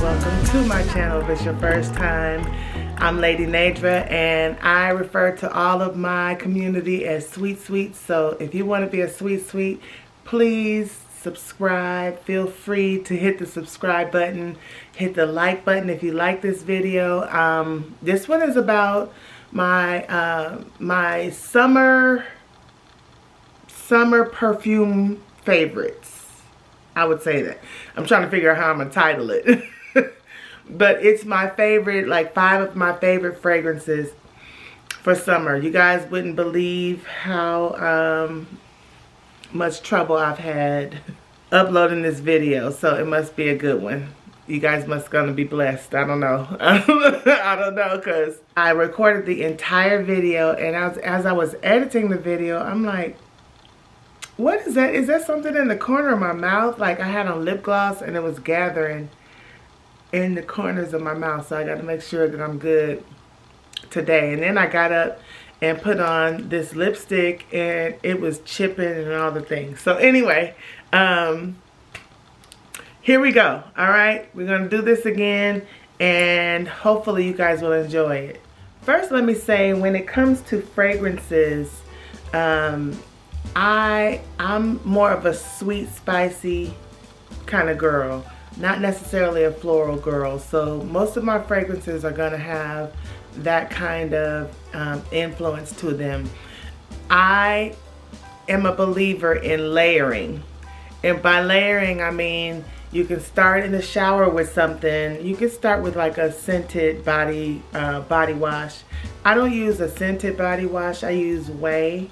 welcome to my channel. If it's your first time, I'm Lady Neige, and I refer to all of my community as sweet sweets. So if you want to be a sweet sweet, please subscribe. Feel free to hit the subscribe button, hit the like button if you like this video. This one is about my my summer perfume favorites. I would say that. I'm trying to figure out how I'm gonna title it. But it's my favorite, like 5 of my favorite fragrances for summer. You guys wouldn't believe how much trouble I've had uploading this video, so it must be a good one. You guys must gonna be blessed. I don't know. I don't know, because I recorded the entire video, and as I was editing the video, I'm like, what is that? Is that something in the corner of my mouth? Like, I had on lip gloss and it was gathering in the corners of my mouth. So I got to make sure that I'm good today. And then I got up and put on this lipstick and it was chipping and all the things. So anyway, here we go. All right, we're going to do this again and hopefully you guys will enjoy it. First, let me say, when it comes to fragrances, I'm more of a sweet, spicy kind of girl, not necessarily a floral girl. So most of my fragrances are going to have that kind of influence to them. I am a believer in layering. And by layering, I mean you can start in the shower with something. You can start with like a scented body wash. I don't use a scented body wash. I use Way.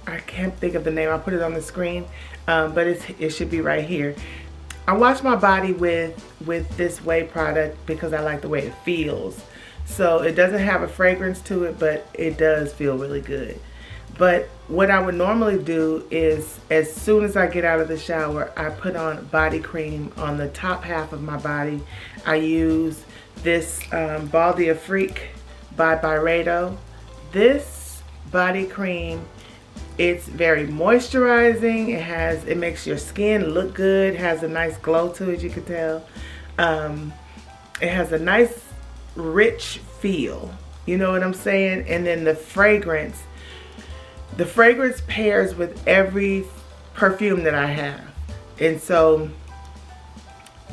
I can't think of the name. I'll put it on the screen, but it should be right here. I wash my body with this Way product because I like the way it feels. So it doesn't have a fragrance to it, but it does feel really good. But what I would normally do is, as soon as I get out of the shower, I put on body cream on the top half of my body. I use this Blanc Afrique by Byredo. This body cream, it's very moisturizing. It makes your skin look good, has a nice glow to it, you can tell. It has a nice rich feel, you know what I'm saying? And then the fragrance pairs with every perfume that I have. And so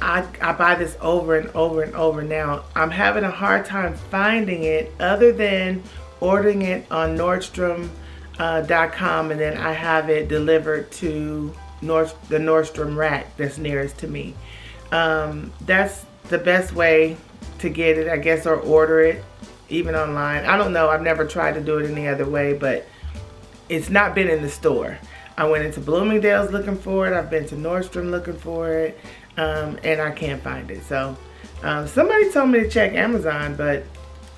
I buy this over and over and over now. I'm having a hard time finding it other than ordering it on Nordstrom.com, and then I have it delivered to the Nordstrom rack that's nearest to me. That's the best way to get it, I guess, or order it even online. I don't know. I've never tried to do it any other way, but it's not been in the store. I went into Bloomingdale's looking for it. I've been to Nordstrom looking for it, and I can't find it. So somebody told me to check Amazon, but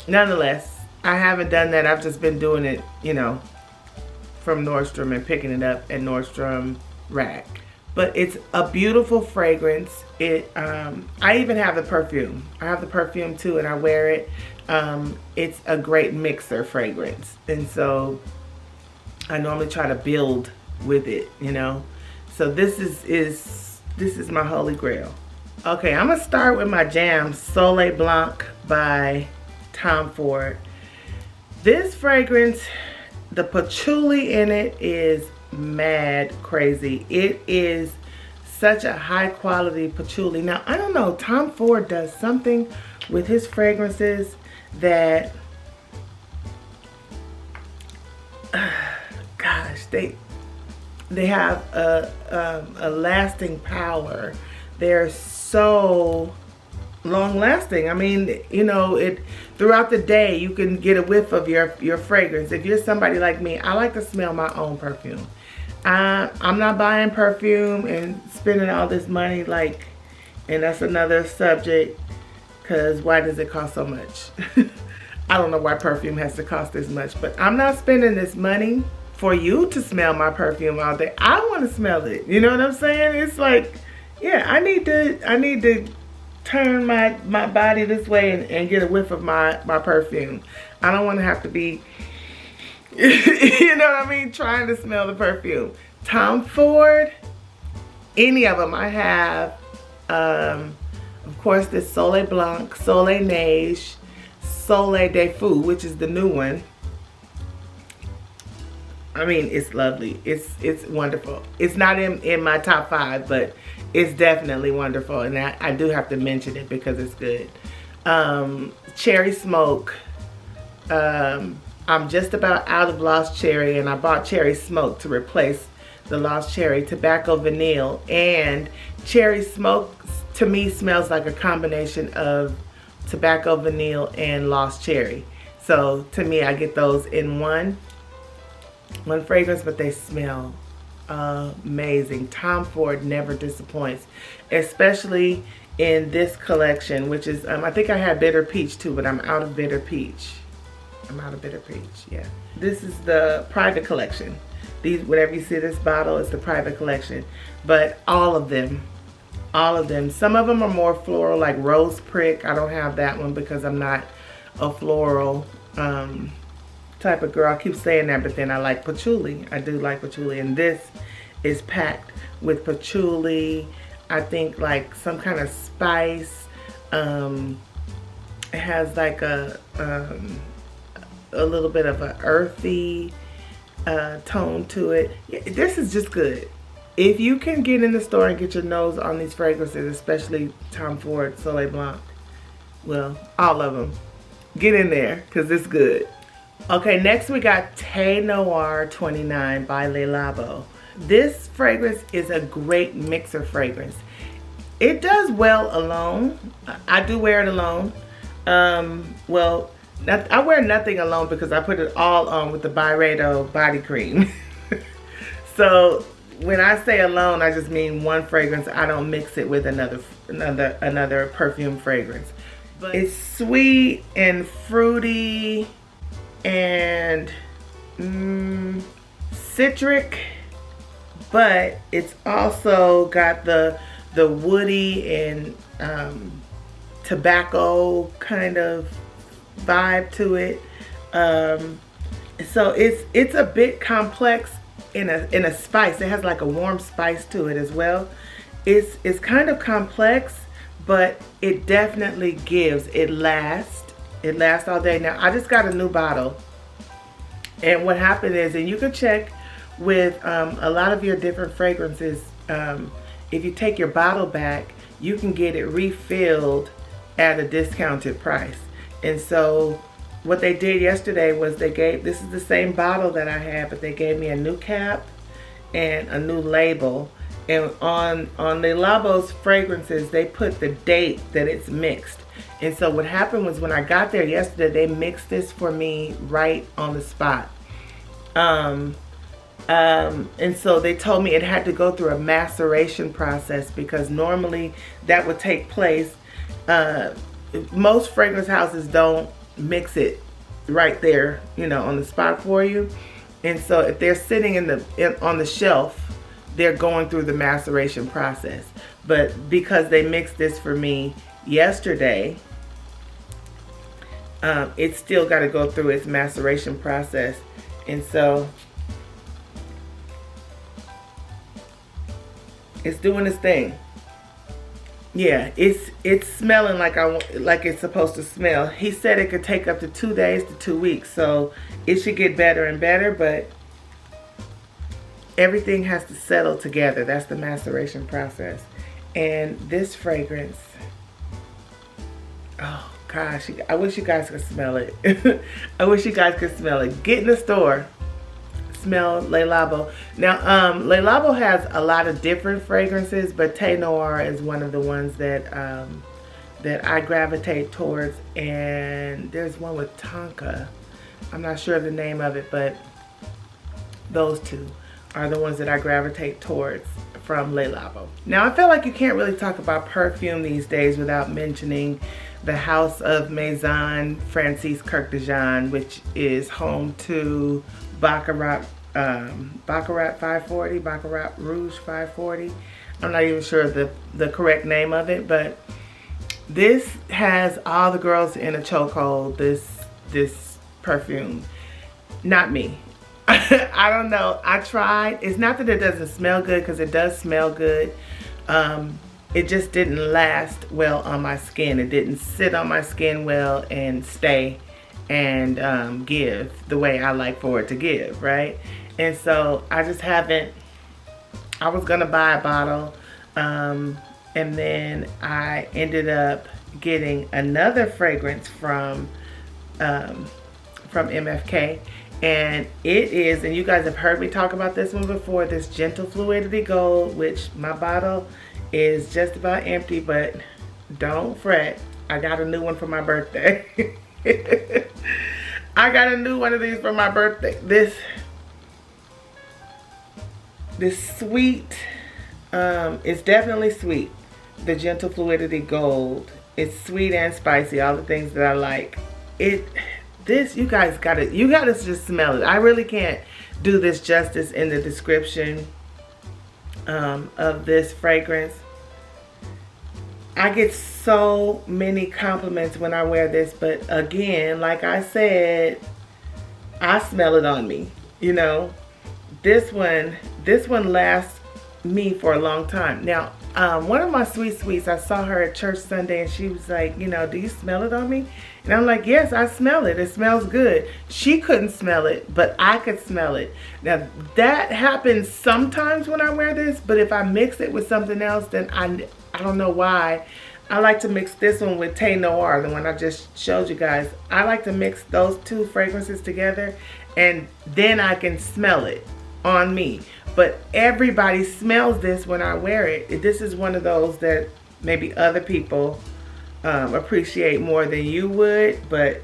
nonetheless, I haven't done that. I've just been doing it, you know, from Nordstrom and picking it up at Nordstrom rack. But it's a beautiful fragrance. I even have the perfume. I have the perfume too, and I wear it. It's a great mixer fragrance, and so I normally try to build with it, you know. So this is my holy grail. Okay, I'm gonna start with my jam, Soleil Blanc by Tom Ford. This fragrance, the patchouli in it is mad crazy. It is such a high quality patchouli. Now, I don't know, Tom Ford does something with his fragrances that, gosh, they have a lasting power. They're so long lasting. I mean, you know, throughout the day you can get a whiff of your fragrance. If you're somebody like me, I like to smell my own perfume. I'm not buying perfume and spending all this money, like, and that's another subject, because why does it cost so much? I don't know why perfume has to cost this much, but I'm not spending this money for you to smell my perfume all day. I want to smell it. You know what I'm saying? It's like, yeah, I need to turn my body this way and get a whiff of my perfume. I don't want to have to be, you know what I mean, trying to smell the perfume. Tom Ford, any of them, I have Of course, this Soleil Blanc, Soleil Neige, Soleil De Fu, which is the new one. I mean, it's lovely. It's wonderful. It's not in my top 5, but it's definitely wonderful. And I do have to mention it because it's good. Cherry Smoke. I'm just about out of Lost Cherry, and I bought Cherry Smoke to replace the Lost Cherry. Tobacco Vanille. And Cherry Smoke, to me, smells like a combination of Tobacco Vanille and Lost Cherry. So, to me, I get those in one fragrance, but they smell amazing. Tom Ford never disappoints, especially in this collection, which is, I think I had Bitter Peach too, but I'm out of Bitter Peach. Yeah. This is the private collection. Whenever you see this bottle, it's the private collection. But all of them. Some of them are more floral, like Rose Prick. I don't have that one because I'm not a floral type of girl. I keep saying that, but then I like patchouli. I do like patchouli, and this is packed with patchouli. I think like some kind of spice. It has like a little bit of an earthy tone to it. Yeah, this is just good. If you can get in the store and get your nose on these fragrances, especially Tom Ford, Soleil Blanc, well, all of them, get in there because it's good. Okay, next we got Thé Noir 29 by Le Labo. This fragrance is a great mixer fragrance. It does well alone. I do wear it alone. Well, I wear nothing alone because I put it all on with the Byredo body cream. So when I say alone, I just mean one fragrance. I don't mix it with another perfume fragrance. But it's sweet and fruity and citric, but it's also got the woody and tobacco kind of vibe to it. So it's a bit complex in a spice. It has like a warm spice to it as well. It's kind of complex, but it definitely gives. It lasts all day. Now I just got a new bottle, and what happened is, and you can check with a lot of your different fragrances, if you take your bottle back, you can get it refilled at a discounted price. And so what they did yesterday was this is the same bottle that I had, but they gave me a new cap and a new label. And on the Labo's fragrances, they put the date that it's mixed. And so what happened was, when I got there yesterday, they mixed this for me right on the spot. And so they told me it had to go through a maceration process, because normally that would take place. Most fragrance houses don't mix it right there, on the spot for you. And so if they're sitting on the shelf, they're going through the maceration process. But because they mixed this for me yesterday, it's still got to go through its maceration process. And so it's doing its thing. Yeah, it's smelling like it's supposed to smell. He said it could take up to 2 days to 2 weeks, so it should get better and better, but everything has to settle together. That's the maceration process. And this fragrance, oh gosh, I wish you guys could smell it. I wish you guys could smell it. Get in the store, smell Le Labo. Now, Le Labo has a lot of different fragrances, but Thé Noir is one of the ones that I gravitate towards. And there's one with Tonka. I'm not sure of the name of it, but those two are the ones that I gravitate towards from Le Labo. Now, I feel like you can't really talk about perfume these days without mentioning the house of Maison Francis Kourkdijian, which is home to Baccarat 540, Baccarat Rouge 540. I'm not even sure the correct name of it, but this has all the girls in a chokehold, this perfume. Not me. I don't know. I tried. It's not that it doesn't smell good, because it does smell good. it just didn't last well on my skin. It didn't sit on my skin well and stay and give the way I like for it to give, right? And so I just haven't. I was gonna buy a bottle, and then I ended up getting another fragrance from MFK, and it is, and you guys have heard me talk about this one before, this Gentle Fluidity Gold, which my bottle is just about empty, but don't fret, I got a new one for my birthday. I got a new one of these for my birthday. This sweet, it's definitely sweet. The Gentle Fluidity Gold. It's sweet and spicy, all the things that I like. This, you guys gotta just smell it. I really can't do this justice in the description of this fragrance. I get so many compliments when I wear this, but again, like I said, I smell it on me, you know. This one lasts me for a long time. Now, one of my sweets, I saw her at church Sunday and she was like, you know, do you smell it on me? And I'm like, yes, I smell it. It smells good. She couldn't smell it, but I could smell it. Now, that happens sometimes when I wear this, but if I mix it with something else, then I don't know why. I like to mix this one with Thé Noir, the one I just showed you guys. I like to mix those two fragrances together, and then I can smell it on me. But everybody smells this when I wear it. This is one of those that maybe other people appreciate more than you would, but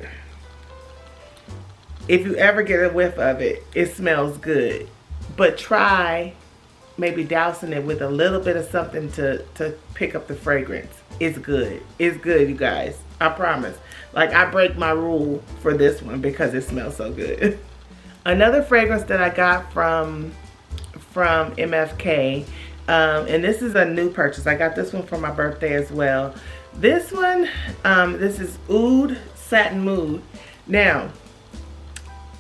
if you ever get a whiff of it, it smells good. But try maybe dousing it with a little bit of something to pick up the fragrance. It's good. It's good, you guys. I promise. Like, I break my rule for this one because it smells so good. Another fragrance that I got from MFK, and this is a new purchase. I got this one for my birthday as well. This one, this is Oud Satin Mood. Now,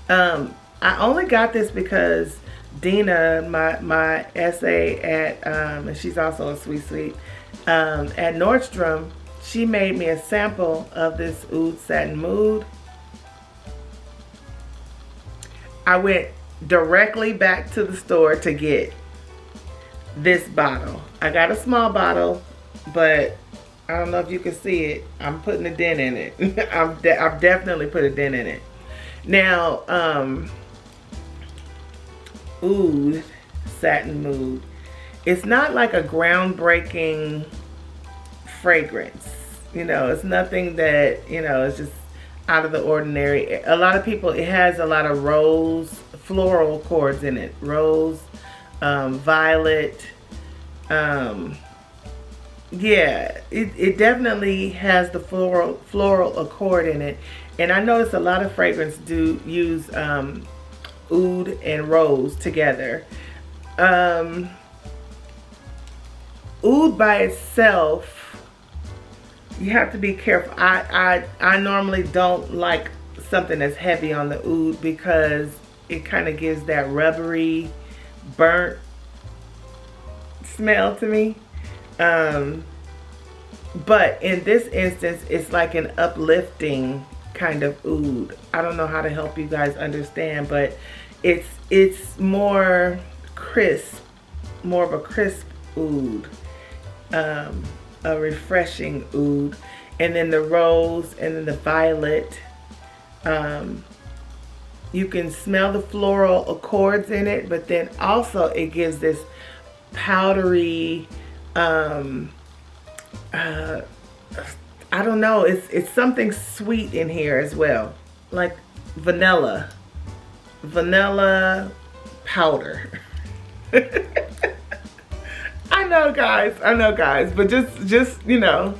I only got this because Dina, my SA at, and she's also a sweet, at Nordstrom, she made me a sample of this Oud Satin Mood. I went directly back to the store to get this bottle. I got a small bottle, but I don't know if you can see it. I'm putting a dent in it. I've definitely put a dent in it. Now, Oud Satin Mood. It's not like a groundbreaking fragrance. You know, it's nothing that, you know, it's just out of the ordinary. A lot of people, it has a lot of rose, floral chords in it. Rose, violet, yeah, it definitely has the floral accord in it. And I notice a lot of fragrance do use oud and rose together. Oud by itself, you have to be careful. I normally don't like something that's heavy on the oud because it kind of gives that rubbery, burnt smell to me. But in this instance, it's like an uplifting kind of oud. I don't know how to help you guys understand, but it's more crisp, more of a crisp oud, a refreshing oud. And then the rose and then the violet, you can smell the floral accords in it, but then also it gives this powdery, I don't know, it's something sweet in here as well, like vanilla powder. I know guys, but just you know,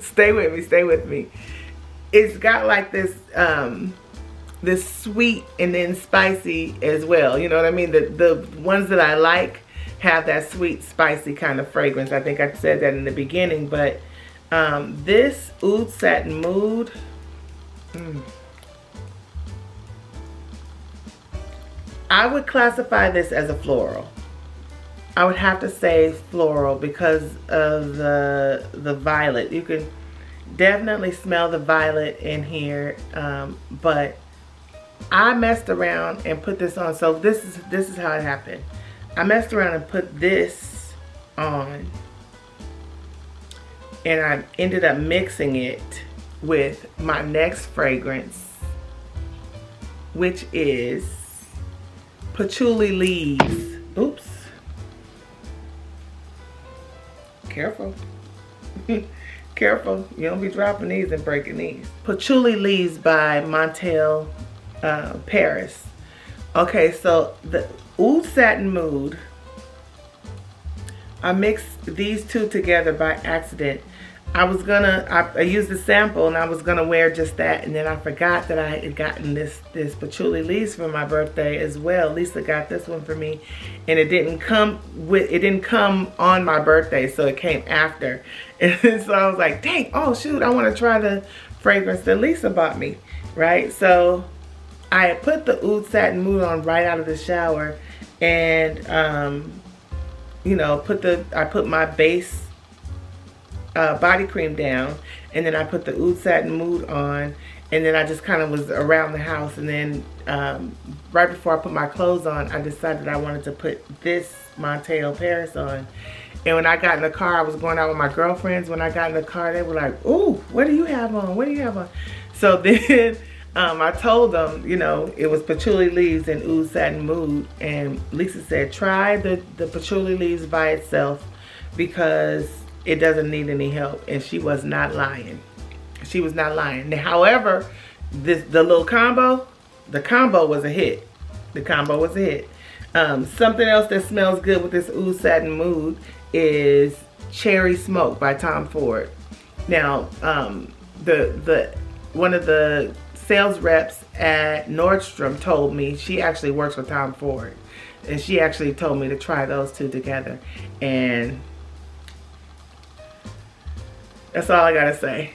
stay with me. It's got like this this sweet and then spicy as well, you know what I mean? The ones that I like have that sweet, spicy kind of fragrance. I think I said that in the beginning, but this Oud Satin Mood, I would classify this as a floral. I would have to say floral because of the violet. You can definitely smell the violet in here, but I messed around and put this on. So this is how it happened. I messed around and put this on, and I ended up mixing it with my next fragrance, which is Patchouli Leaves. Oops. Careful. Careful. You don't be dropping these and breaking these. Patchouli Leaves by Montale, Paris. Okay, so the Oud Satin Mood, I mixed these two together by accident. I used the sample and I was gonna wear just that, and then I forgot that I had gotten this Patchouli Leaves for my birthday as well. Lisa got this one for me, and it didn't come on my birthday, so it came after. And so I was like, dang, oh shoot, I want to try the fragrance that Lisa bought me, right? So I had put the Oud Satin Mood on right out of the shower, and you know, I put my base body cream down, and then I put the Oud Satin Mood on, and then I just kind of was around the house, and then right before I put my clothes on, I decided I wanted to put this Montale Paris on. And when I got in the car, I was going out with my girlfriends. When I got in the car, they were like, ooh, what do you have on? What do you have on? So then I told them, you know, it was Patchouli Leaves and Oud Satin Mood, and Lisa said, try the Patchouli Leaves by itself because it doesn't need any help. And she was not lying. She was not lying. Now, however, the little combo, the combo was a hit. The combo was a hit. Something else that smells good with this Oud Satin Mood is Cherry Smoke by Tom Ford. Now, one of the sales reps at Nordstrom told me, she actually works with Tom Ford, and she actually told me to try those two together, and that's all I gotta say.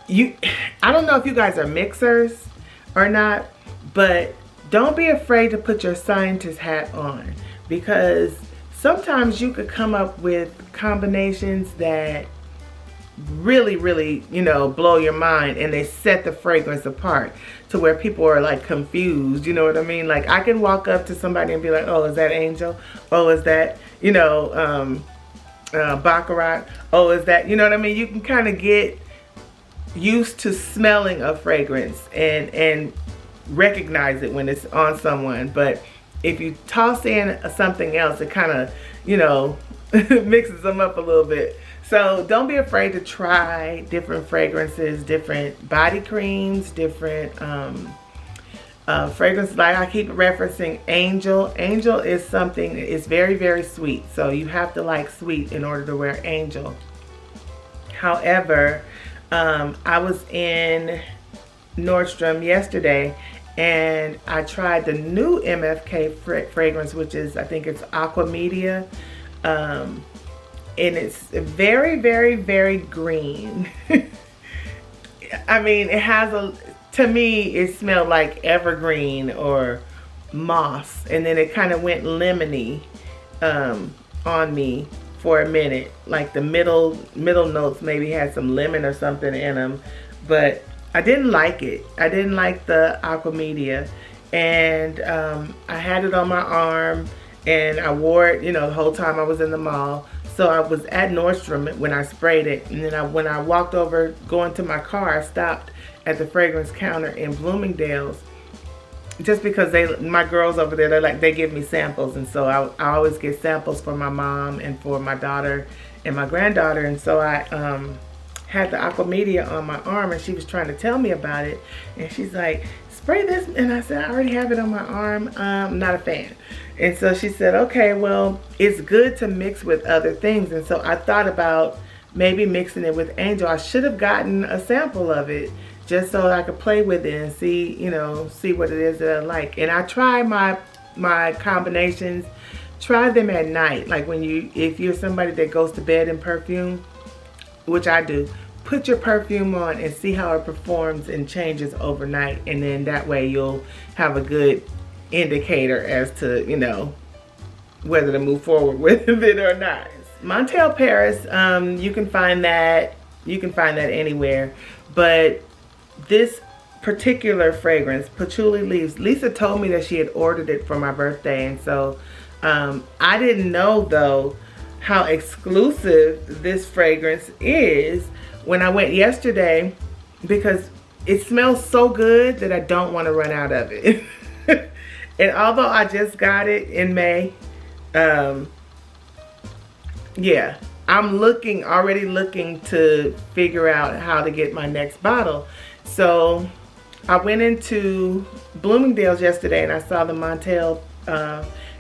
I don't know if you guys are mixers or not, but don't be afraid to put your scientist hat on, because sometimes you could come up with combinations that really, really, you know, blow your mind, and they set the fragrance apart to where people are like confused, you know what I mean? Like, I can walk up to somebody and be like, oh, is that Angel? Oh, is that, you know, Baccarat? Oh, is that, you know what I mean? You can kind of get used to smelling a fragrance and recognize it when it's on someone. But if you toss in something else, it kind of, you know, mixes them up a little bit. So don't be afraid to try different fragrances, different body creams, different fragrances. Like I keep referencing Angel. Angel is something that is very, very sweet. So you have to like sweet in order to wear Angel. However, I was in Nordstrom yesterday, and I tried the new MFK fragrance, which is, I think it's Aqua Media. And it's very, very, very green. I mean, it has to me, it smelled like evergreen or moss. And then it kind of went lemony on me for a minute. Like the middle notes maybe had some lemon or something in them. But I didn't like it. I didn't like the Aqua Media. And I had it on my arm, and I wore it, you know, the whole time I was in the mall. So I was at Nordstrom when I sprayed it, and then when I walked over going to my car, I stopped at the fragrance counter in Bloomingdale's, just because my girls over there, they give me samples, and so I always get samples for my mom and for my daughter and my granddaughter. And so I had the Aqua Media on my arm, and she was trying to tell me about it, and she's like, spray this, and I said, I already have it on my arm. I'm not a fan. And so she said, okay, well, it's good to mix with other things. And so I thought about maybe mixing it with Angel. I should have gotten a sample of it just so I could play with it and see, you know, see what it is that I like. And I try my combinations, try them at night. Like if you're somebody that goes to bed in perfume, which I do, put your perfume on and see how it performs and changes overnight. And then that way you'll have a good indicator as to, you know, whether to move forward with it or not. Montale Paris, you can find that anywhere, but this particular fragrance, Patchouli Leaves, Lisa told me that she had ordered it for my birthday, and so I didn't know though how exclusive this fragrance is when I went yesterday, because it smells so good that I don't want to run out of it. And although I just got it in May, yeah, I'm already looking to figure out how to get my next bottle. So I went into Bloomingdale's yesterday and I saw the Montale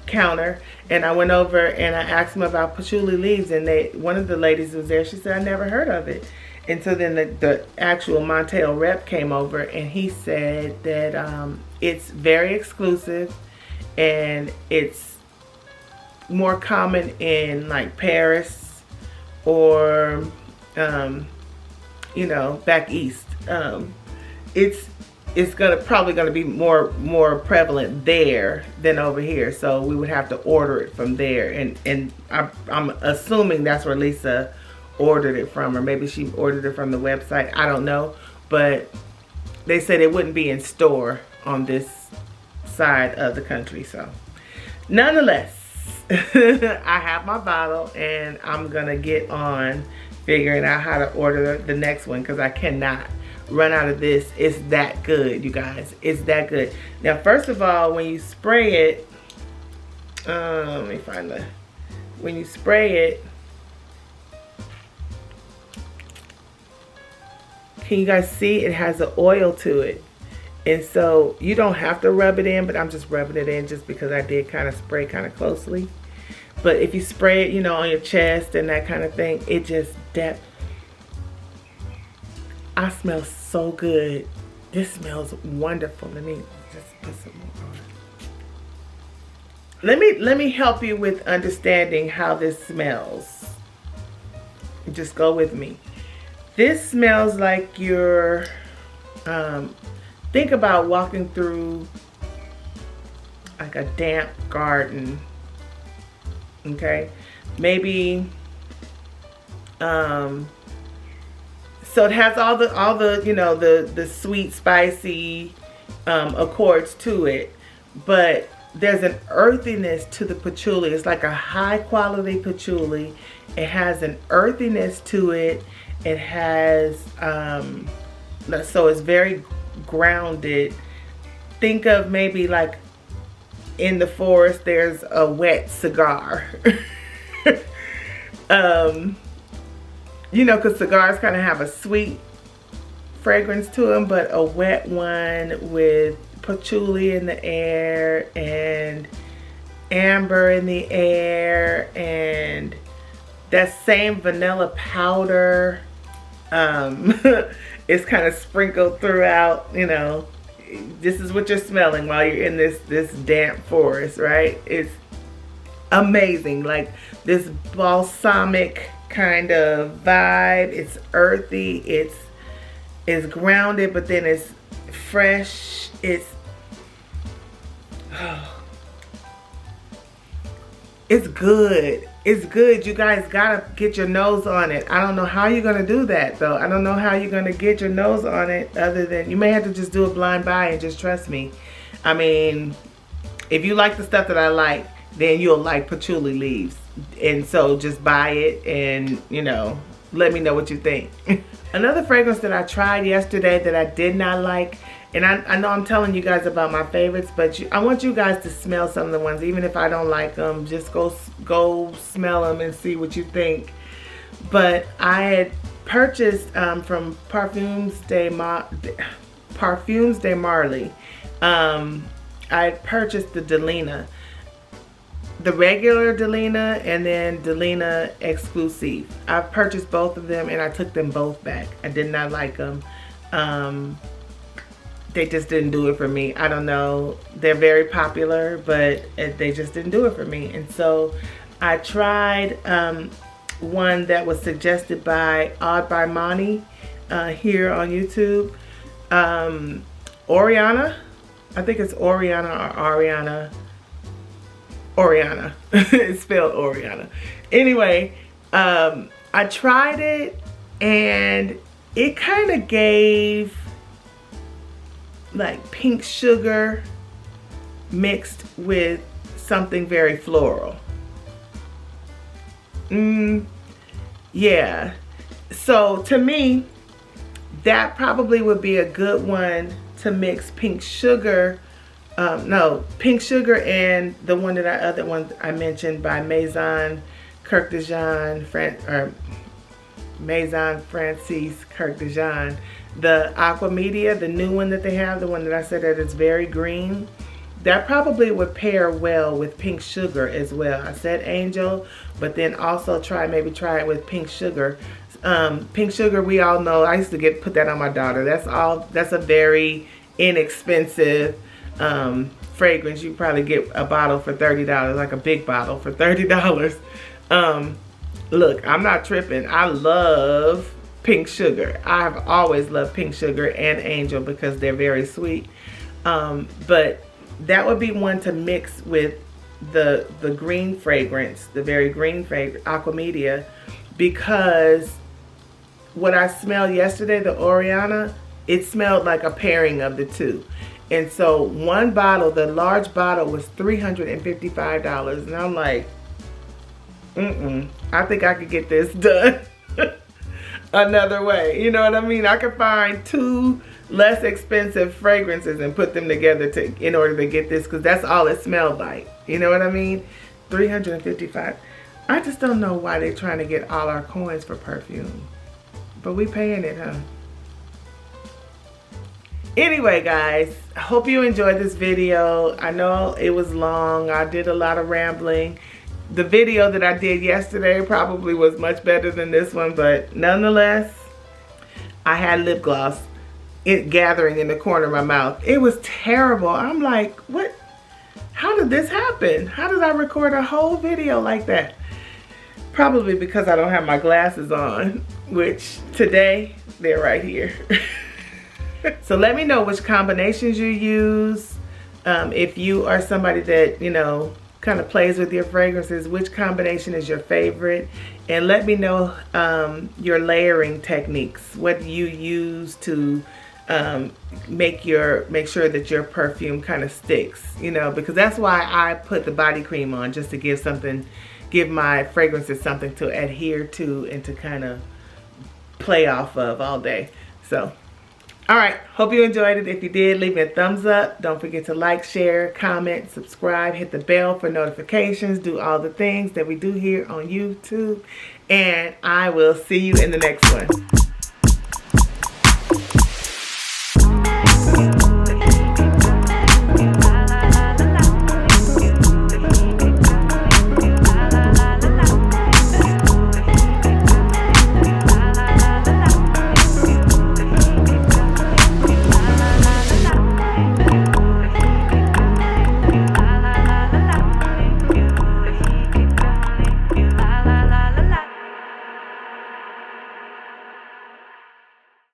counter, and I went over and I asked them about Patchouli Leaves, and one of the ladies was there. She said, I never heard of it. And so then the actual Montale rep came over, and he said that it's very exclusive and it's more common in like Paris or you know, back east. It's probably gonna be more prevalent there than over here, so we would have to order it from there, and I'm assuming that's where Lisa ordered it from, or maybe she ordered it from the website, I don't know, but they said it wouldn't be in store on this side of the country. So nonetheless, I have my bottle and I'm gonna get on figuring out how to order the next one, because I cannot run out of this. It's that good, you guys. It's that good. Now, first of all, when you spray it, let me find when you spray it, can you guys see it has an oil to it? And so you don't have to rub it in, but I'm just rubbing it in just because I did kind of spray kind of closely. But if you spray it, you know, on your chest and that kind of thing, it just, I smell so good. This smells wonderful. Let me just put some more on. Let me help you with understanding how this smells. Just go with me. This smells like you're, think about walking through like a damp garden, okay? Maybe, so it has all the you know, the sweet, spicy accords to it, but there's an earthiness to the patchouli. It's like a high quality patchouli. It has an earthiness to it. It has, so it's very grounded. Think of maybe like in the forest, there's a wet cigar. You know, because cigars kind of have a sweet fragrance to them, but a wet one with patchouli in the air and amber in the air and that same vanilla powder is kind of sprinkled throughout. You know, this is what you're smelling while you're in this damp forest, right? It's amazing, like this balsamic kind of vibe. It's earthy, it's grounded, but then it's fresh. It's good. It's good. You guys gotta get your nose on it. I don't know how you're gonna do that though. I don't know how you're gonna get your nose on it, other than you may have to just do a blind buy and just trust me. I mean, if you like the stuff that I like, then you'll like Patchouli Leaves. And so just buy it and, you know, let me know what you think. Another fragrance that I tried yesterday that I did not like, and I know I'm telling you guys about my favorites, but I want you guys to smell some of the ones, even if I don't like them. Just go smell them and see what you think. But I had purchased from Perfumes de Marly. I had purchased the Delina. The regular Delina and then Delina Exclusive. I've purchased both of them and I took them both back. I did not like them. They just didn't do it for me. I don't know. They're very popular, but they just didn't do it for me. And so I tried one that was suggested by Odd by Monty here on YouTube. Oriana. I think it's Oriana or Ariana. Oriana. It's spelled Oriana. Anyway, I tried it and it kind of gave like pink sugar mixed with something very floral. Yeah. So to me, that probably would be a good one to mix pink sugar. No, pink sugar and the one that other one I mentioned by Maison, Kourkdijian, Maison Francis Kourkdijian. The Aqua Media, the new one that they have, the one that I said that is very green. That probably would pair well with pink sugar as well. I said angel, but then also maybe try it with pink sugar. Pink sugar, we all know, I used to put that on my daughter. That's a very inexpensive fragrance. You probably get a bottle for $30, like a big bottle for $30. Look, I'm not tripping. I love pink sugar. I've always loved pink sugar and angel because they're very sweet. But that would be one to mix with the green fragrance, the very green fragrance, Aqua Media, because what I smelled yesterday, the Oriana, it smelled like a pairing of the two. And so one bottle, the large bottle, was $355. And I'm like, I think I could get this done another way. You know what I mean? I could find two less expensive fragrances and put them together in order to get this, because that's all it smelled like. You know what I mean? $355. I just don't know why they're trying to get all our coins for perfume. But we paying it, huh? Anyway, guys, I hope you enjoyed this video. I know it was long. I did a lot of rambling. The video that I did yesterday probably was much better than this one, but nonetheless, I had lip gloss gathering in the corner of my mouth. It was terrible. I'm like, what? How did this happen? How did I record a whole video like that? Probably because I don't have my glasses on, which today, they're right here. So let me know which combinations you use. If you are somebody that, you know, kind of plays with your fragrances, which combination is your favorite? And let me know your layering techniques. What you use to make sure that your perfume kind of sticks, you know, because that's why I put the body cream on, just to give my fragrances something to adhere to and to kind of play off of all day. So, all right, hope you enjoyed it. If you did, leave me a thumbs up. Don't forget to like, share, comment, subscribe, hit the bell for notifications, do all the things that we do here on YouTube. And I will see you in the next one.